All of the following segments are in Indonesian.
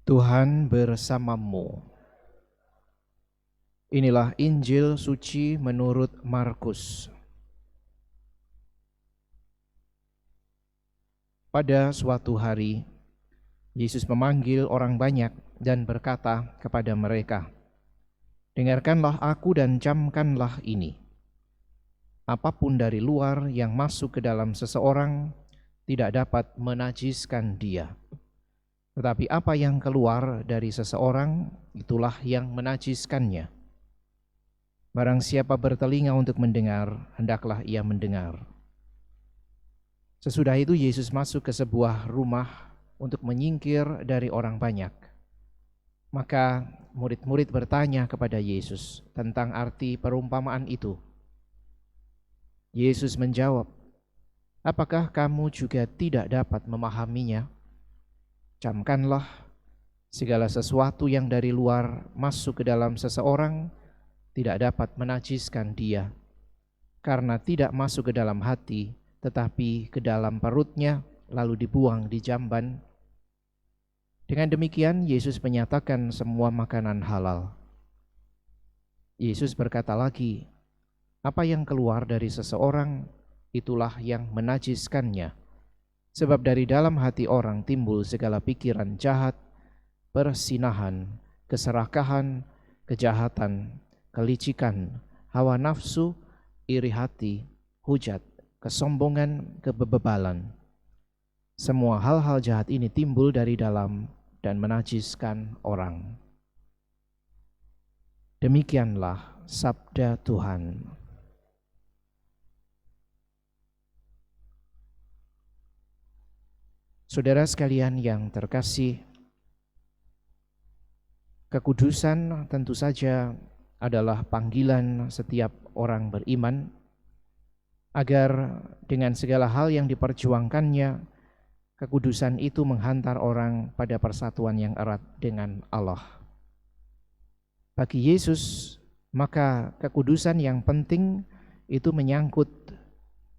Tuhan bersamamu. Inilah Injil suci menurut Markus. Pada suatu hari, Yesus memanggil orang banyak dan berkata kepada mereka, "Dengarkanlah aku dan camkanlah ini. Apapun dari luar yang masuk ke dalam seseorang tidak dapat menajiskan dia. Tetapi apa yang keluar dari seseorang, itulah yang menajiskannya. Barang siapa bertelinga untuk mendengar, hendaklah ia mendengar." Sesudah itu Yesus masuk ke sebuah rumah untuk menyingkir dari orang banyak. Maka murid-murid bertanya kepada Yesus tentang arti perumpamaan itu. Yesus menjawab, "Apakah kamu juga tidak dapat memahaminya? Camkanlah, segala sesuatu yang dari luar masuk ke dalam seseorang tidak dapat menajiskan dia, karena tidak masuk ke dalam hati, tetapi ke dalam perutnya, lalu dibuang di jamban." Dengan demikian Yesus menyatakan semua makanan halal. Yesus berkata lagi, "Apa yang keluar dari seseorang, itulah yang menajiskannya. Sebab dari dalam hati orang timbul segala pikiran jahat, persinahan, keserakahan, kejahatan, kelicikan, hawa nafsu, iri hati, hujat, kesombongan, kebebalan. Semua hal-hal jahat ini timbul dari dalam dan menajiskan orang." Demikianlah sabda Tuhan. Saudara sekalian yang terkasih, kekudusan tentu saja adalah panggilan setiap orang beriman agar dengan segala hal yang diperjuangkannya, kekudusan itu menghantar orang pada persatuan yang erat dengan Allah. Bagi Yesus, maka kekudusan yang penting itu menyangkut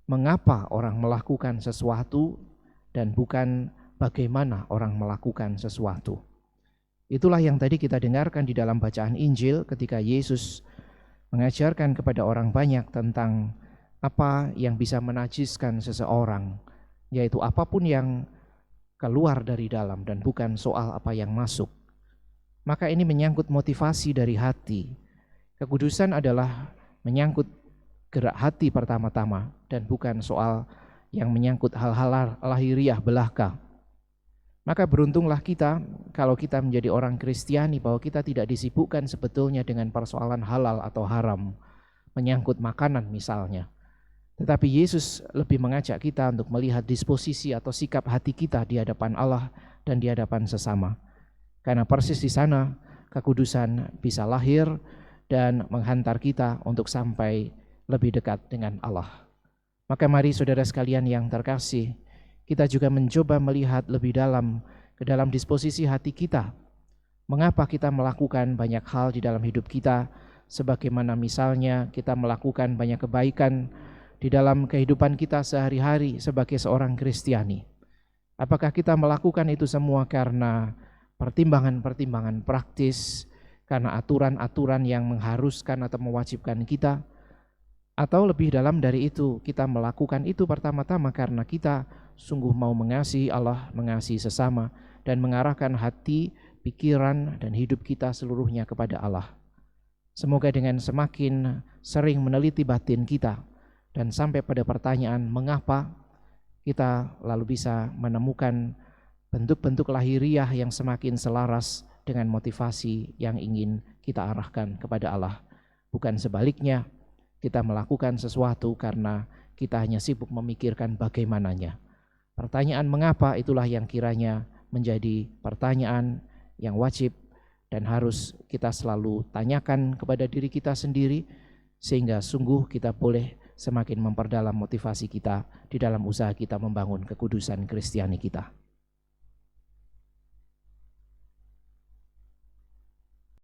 mengapa orang melakukan sesuatu dan bukan bagaimana orang melakukan sesuatu. Itulah yang tadi kita dengarkan di dalam bacaan Injil ketika Yesus mengajarkan kepada orang banyak tentang apa yang bisa menajiskan seseorang, yaitu apapun yang keluar dari dalam dan bukan soal apa yang masuk. Maka ini menyangkut motivasi dari hati. Kekudusan adalah menyangkut gerak hati pertama-tama dan bukan soal yang menyangkut hal-hal lahiriah belaka. Maka beruntunglah kita kalau kita menjadi orang Kristiani, bahwa kita tidak disibukkan sebetulnya dengan persoalan halal atau haram, menyangkut makanan misalnya. Tetapi Yesus lebih mengajak kita untuk melihat disposisi atau sikap hati kita di hadapan Allah dan di hadapan sesama. Karena persis di sana kekudusan bisa lahir dan menghantar kita untuk sampai lebih dekat dengan Allah. Maka mari saudara sekalian yang terkasih, kita juga mencoba melihat lebih dalam ke dalam disposisi hati kita. Mengapa kita melakukan banyak hal di dalam hidup kita, sebagaimana misalnya kita melakukan banyak kebaikan di dalam kehidupan kita sehari-hari sebagai seorang Kristiani. Apakah kita melakukan itu semua karena pertimbangan-pertimbangan praktis, karena aturan-aturan yang mengharuskan atau mewajibkan kita, atau lebih dalam dari itu, kita melakukan itu pertama-tama karena kita sungguh mau mengasihi Allah, mengasihi sesama, dan mengarahkan hati, pikiran, dan hidup kita seluruhnya kepada Allah. Semoga dengan semakin sering meneliti batin kita dan sampai pada pertanyaan mengapa, kita lalu bisa menemukan bentuk-bentuk lahiriah yang semakin selaras dengan motivasi yang ingin kita arahkan kepada Allah. Bukan sebaliknya, kita melakukan sesuatu karena kita hanya sibuk memikirkan bagaimananya. Pertanyaan mengapa itulah yang kiranya menjadi pertanyaan yang wajib dan harus kita selalu tanyakan kepada diri kita sendiri, sehingga sungguh kita boleh semakin memperdalam motivasi kita di dalam usaha kita membangun kekudusan Kristiani kita.